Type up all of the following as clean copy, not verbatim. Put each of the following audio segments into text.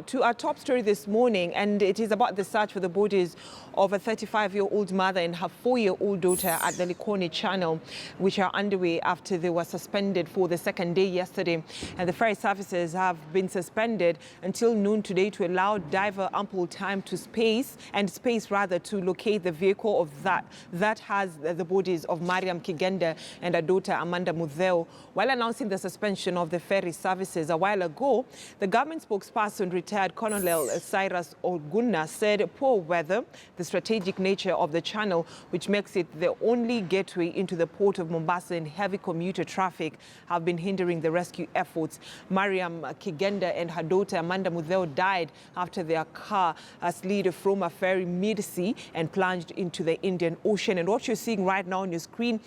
To our top story this morning, and it is about the search for the bodies of a 35-year-old mother and her 4-year-old daughter at the Likoni Channel, which are underway after they were suspended for the second day yesterday. And the ferry services have been suspended until noon today to allow diver ample time to space to locate the vehicle of that has the bodies of Mariam Kigenda and her daughter Amanda Mudheo. While announcing the suspension of the ferry services a while ago, the government spokesperson, retired Colonel Cyrus Oguna, said poor weather, the strategic nature of the channel, which makes it the only gateway into the port of Mombasa, and heavy commuter traffic have been hindering the rescue efforts. Mariam Kigenda and her daughter Amanda Mudheo died after their car slid from a ferry mid-sea and plunged into the Indian Ocean. And what you're seeing right now on your screen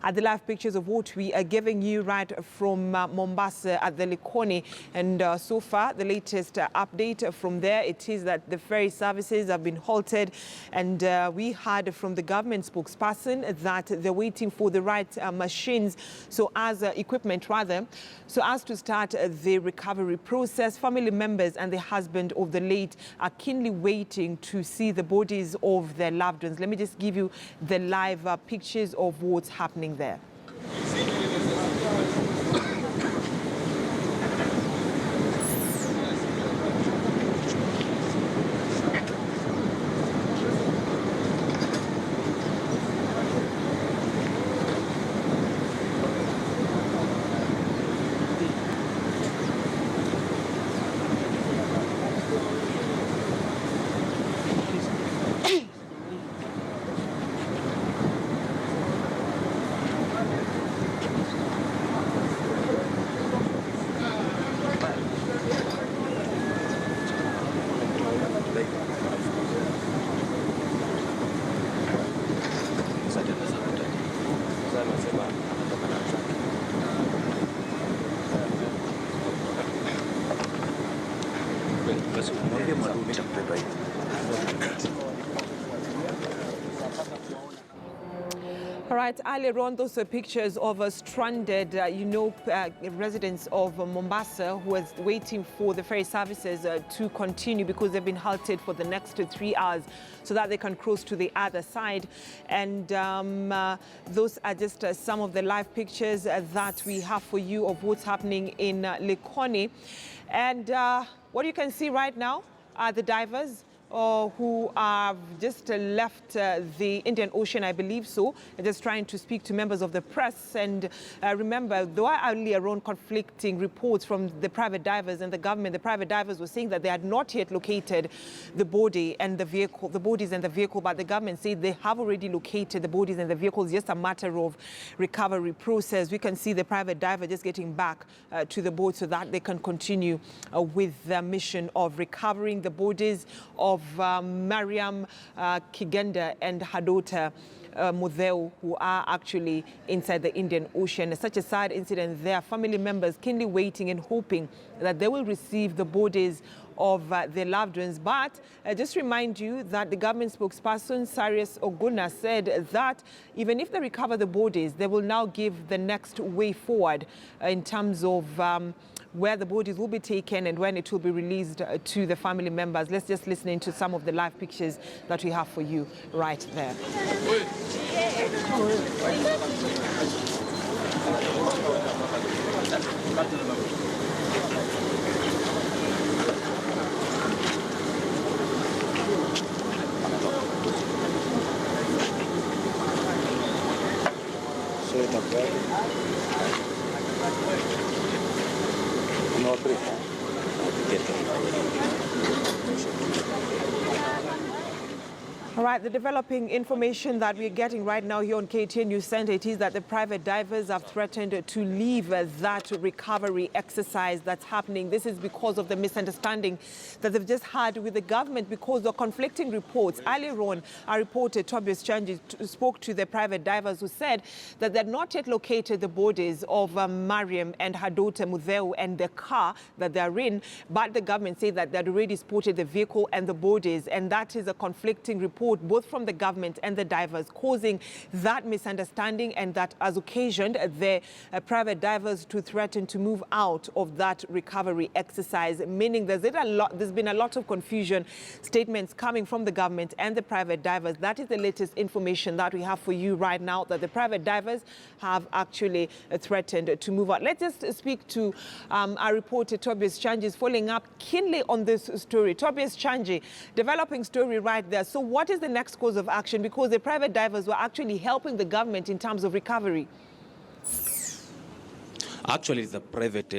are the live pictures of what we are giving you right from Mombasa at the Likoni. And so far, the latest update from there, it is that the ferry services have been halted, and we heard from the government spokesperson that they're waiting for the right machines, equipment rather, so as to start the recovery process. Family members and the husband of the late are keenly waiting to see the bodies of their loved ones. Let me just give you the live pictures of what's happening there. All right, earlier on, those are pictures of stranded, residents of Mombasa who was waiting for the ferry services to continue because they've been halted for the next 3 hours so that they can cross to the other side. And those are just some of the live pictures that we have for you of what's happening in Likoni. And what you can see right now are the divers who have just left the Indian Ocean, I believe so, just trying to speak to members of the press. And remember, there were earlier on conflicting reports from the private divers and the government. The private divers were saying that they had not yet located the bodies and the vehicle, but the government said they have already located the bodies and the vehicles, just a matter of recovery process. We can see the private diver just getting back to the boat so that they can continue with the mission of recovering the bodies of Mariam Kigenda and her daughter Mudheo, who are actually inside the Indian Ocean. Such a sad incident there. Family members keenly waiting and hoping that they will receive the bodies of their loved ones. But just remind you that the government spokesperson, Cyrus Oguna, said that even if they recover the bodies, they will now give the next way forward in terms of where the bodies will be taken and when it will be released to the family members. Let's just listen into some of the live pictures that we have for you right there. All right, the developing information that we're getting right now here on KTN News Center, it is that the private divers have threatened to leave that recovery exercise that's happening. This is because of the misunderstanding that they've just had with the government because of conflicting reports. Earlier on, our reporter Tobias Chanji spoke to the private divers who said that they'd not yet located the bodies of Mariam and her daughter Mudheo and the car that they're in, but the government said that they'd already spotted the vehicle and the bodies, and that is a conflicting report support both from the government and the divers, causing that misunderstanding, and that has occasioned the private divers to threaten to move out of that recovery exercise, meaning there's been a lot of confusion, statements coming from the government and the private divers. That is the latest information that we have for you right now, that the private divers have actually threatened to move out. Let's just speak to our reporter Tobias Chanji, following up keenly on this story. Tobias Chanji, developing story right there. So what is the next course of action? Because the private divers were actually helping the government in terms of recovery. Actually, the private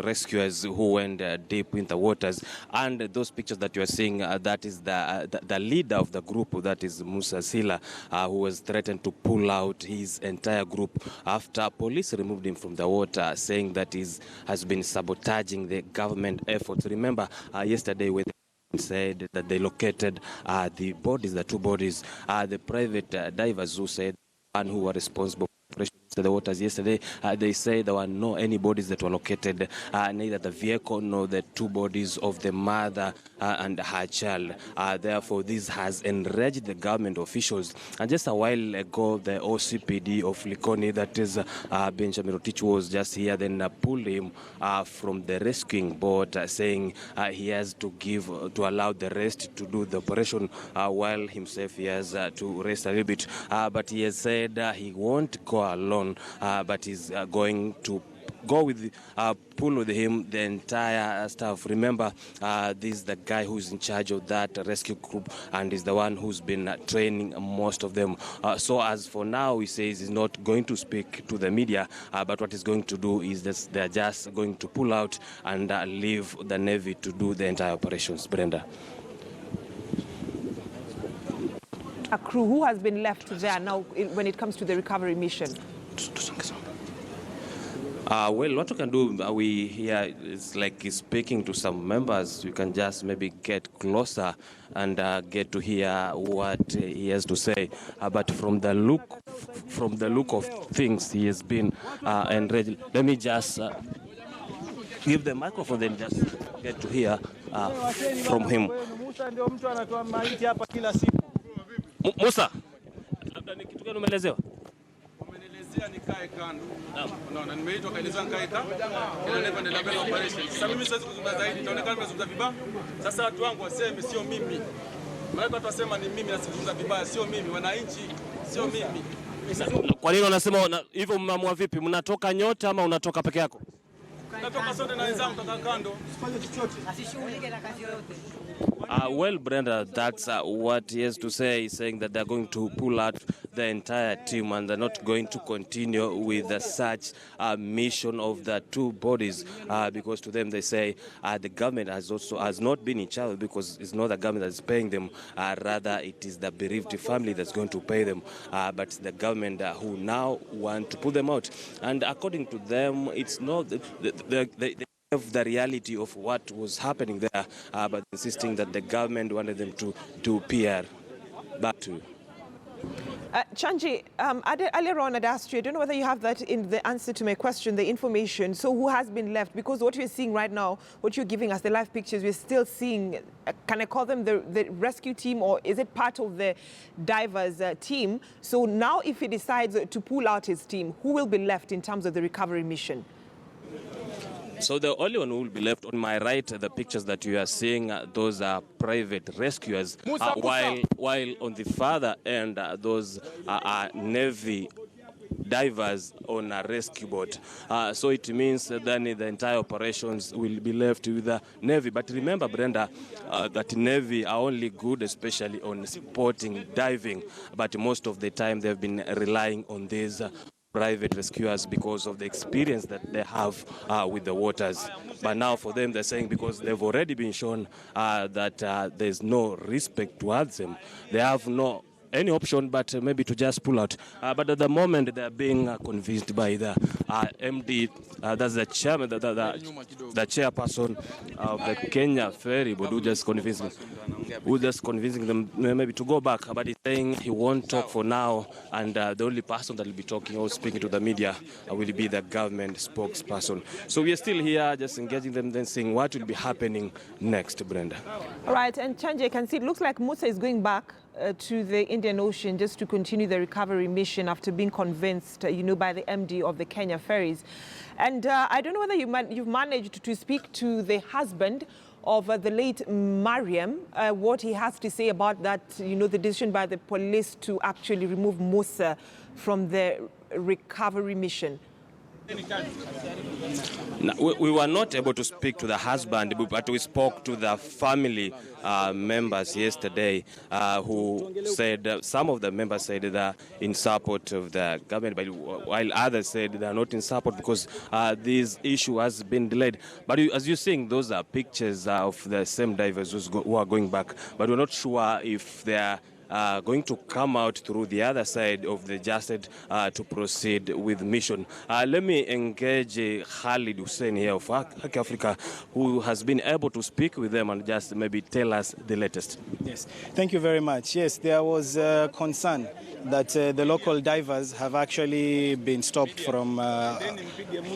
rescuers who went deep in the waters, and those pictures that you are seeing, that is the leader of the group, that is Musa Sila, who was threatened to pull out his entire group after police removed him from the water, saying that he has been sabotaging the government efforts. Remember, yesterday when said that they located the bodies, the two bodies, the private divers who said and who were responsible for the waters yesterday, they say there were no any bodies that were located, neither the vehicle nor the two bodies of the mother and her child. Therefore, this has enraged the government officials. And just a while ago, the OCPD of Likoni, that is Benjamin Rotich, was just here, then pulled him from the rescuing boat, saying he has to allow the rest to do the operation, while himself he has to rest a little bit. But he has said he won't go alone, but he's going to go with pull with him the entire staff. Remember, this is the guy who's in charge of that rescue group, and is the one who's been training most of them. So as for now, he says he's not going to speak to the media, but what he's going to do is they're just going to pull out and leave the Navy to do the entire operations. Brenda. A crew who has been left there now when it comes to the recovery mission? Well, what we can do, we here is like speaking to some members. You can just maybe get closer and get to hear what he has to say. But from the look of things, he has been enraged. Let me just give the microphone, then just get to hear from him. Musa, labda ni kitu gani umeelezewa? Umeelezea nikae kando. Unaona, nimeitwa kaeleza nikae kando. Ila never ndio labda operation. Sasa mimi siwezi kuzungumza zaidi, itaonekana nimezungumza vibaya. Sasa watu wangu waseme sio mimi. Maana watu wasema ni mimi na sizungumza vibaya, sio mimi, wananchi, sio mimi. Kwa nini unasema hivyo? Mmeamua vipi? Mnatoka nyote ama unatoka peke yako? Natoka sote na wenzangu kutoka kando. Usifanye chochote. Asishughulike na kazi yoyote. Well, Brenda, that's what he has to say. He's saying that they're going to pull out the entire team and they're not going to continue with the search mission of the two bodies, because to them they say the government has not been in charge, because it's not the government that's paying them, rather it is the bereaved family that's going to pay them, but the government who now want to pull them out. And according to them, it's not the reality of what was happening there, but insisting that the government wanted them to peer back to. Chanji, earlier on I'd asked you, I don't know whether you have that in the answer to my question, the information. So who has been left? Because what we're seeing right now, what you're giving us, the live pictures, we're still seeing, can I call them the rescue team, or is it part of the divers team? So now if he decides to pull out his team, who will be left in terms of the recovery mission? So the only one who will be left on my right, the pictures that you are seeing, those are private rescuers, while on the further end, those are Navy divers on a rescue boat. So it means then the entire operations will be left with the Navy. But remember, Brenda, that Navy are only good, especially on supporting diving. But most of the time, they've been relying on these private rescuers because of the experience that they have with the waters. But now for them, they're saying because they've already been shown that there's no respect towards them, they have no any option but maybe to just pull out. But at the moment, they're being convinced by the MD, that's the chairman, the chairperson of the Kenya Ferry Board, who just convincing them maybe to go back. But he's saying he won't talk for now, and the only person that will be talking or speaking to the media will be the government spokesperson. So we are still here just engaging them, then seeing what will be happening next, Brenda. All right, and Chanji, I can see it looks like Musa is going back to the Indian Ocean just to continue the recovery mission after being convinced, by the MD of the Kenya Ferries. And I don't know whether you've managed to speak to the husband of the late Mariam, what he has to say about that, the decision by the police to actually remove Musa from the recovery mission. No, we were not able to speak to the husband, but we spoke to the family members yesterday who said, some of the members said they're in support of the government, but while others said they're not in support because this issue has been delayed. But as you're seeing, those are pictures of the same divers who are going back, but we're not sure if they're going to come out through the other side of the Jasted to proceed with mission. Let me engage Khalid Hussein here of Haki Africa, who has been able to speak with them and just maybe tell us the latest. Yes, thank you very much. Yes, there was concern that the local divers have actually been stopped from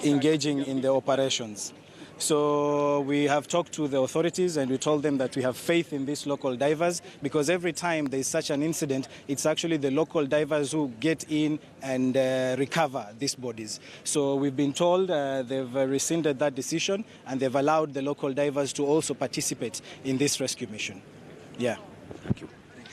engaging in the operations. So we have talked to the authorities and we told them that we have faith in these local divers because every time there is such an incident, it's actually the local divers who get in and recover these bodies. So we've been told they've rescinded that decision and they've allowed the local divers to also participate in this rescue mission. Yeah. Thank you.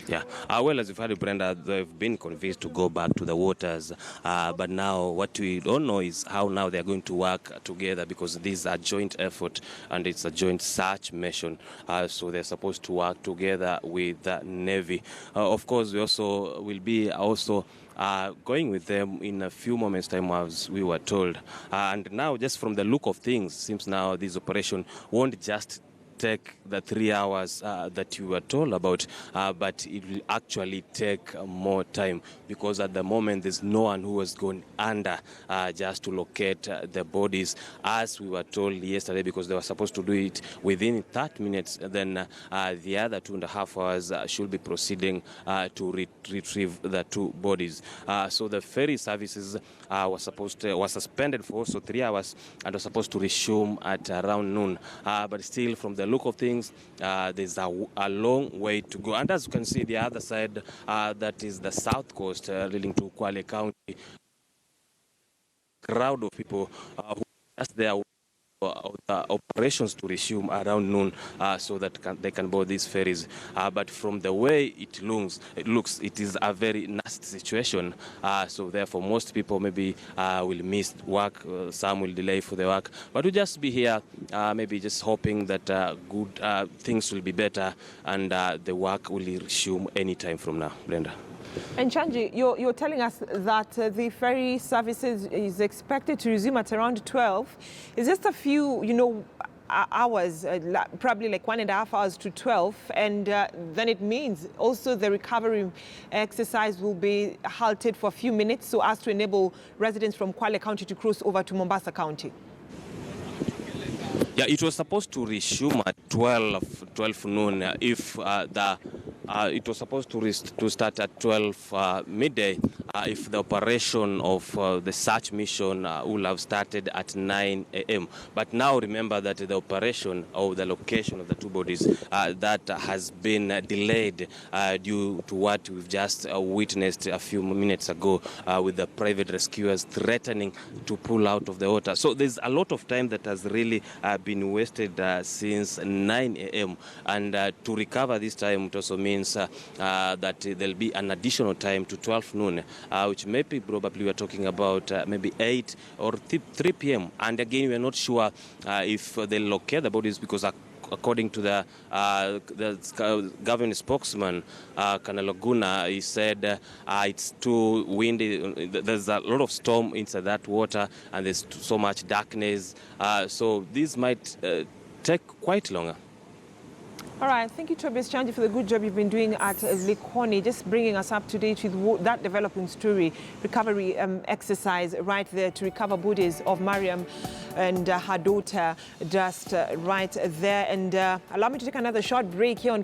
Yeah, well, as you've heard, Brenda, they've been convinced to go back to the waters. But now what we don't know is how now they're going to work together because this is a joint effort and it's a joint search mission. So they're supposed to work together with the Navy. Of course, we also will be going with them in a few moments' time, as we were told. And now, just from the look of things, seems now this operation won't just take the 3 hours that you were told about, but it will actually take more time because at the moment there's no one who has gone under just to locate the bodies, as we were told yesterday, because they were supposed to do it within 30 minutes. Then the other 2.5 hours should be proceeding to retrieve the 2 bodies. So the ferry services were suspended for also 3 hours and were supposed to resume at around noon. But still, from the look of things, there's a long way to go. And as you can see, the other side, that is the south coast leading to Kwale County, crowd of people who are just there operations to resume around noon so that they can board these ferries. But from the way it looks, it is a very nasty situation. So therefore, most people maybe will miss work. Some will delay for the work. But we'll just be here, maybe just hoping that good things will be better and the work will resume any time from now. Brenda. And Chanji, you're telling us that the ferry services is expected to resume at around 12. It's just a few, hours, probably like 1.5 hours to 12. And then it means also the recovery exercise will be halted for a few minutes so as to enable residents from Kwale County to cross over to Mombasa County. Yeah, it was supposed to resume at 12 noon if it was supposed to start at 12 midday if the operation of the search mission will have started at 9 a.m. But now remember that the operation of the location of the 2 bodies that has been delayed due to what we've just witnessed a few minutes ago with the private rescuers threatening to pull out of the water. So there's a lot of time that has really been wasted since 9 a.m. And to recover this time, it also means that there'll be an additional time to 12 noon, which maybe probably we're talking about maybe 8 or 3 p.m. And again, we're not sure if they'll locate the bodies because according to the government spokesman, Kanaloguna, he said it's too windy. There's a lot of storm inside that water and there's so much darkness. So this might take quite longer. All right, thank you, Tobias Chanji, for the good job you've been doing at Likoni, just bringing us up to date with that developing story, recovery exercise right there to recover bodies of Mariam and her daughter just right there. And allow me to take another short break here on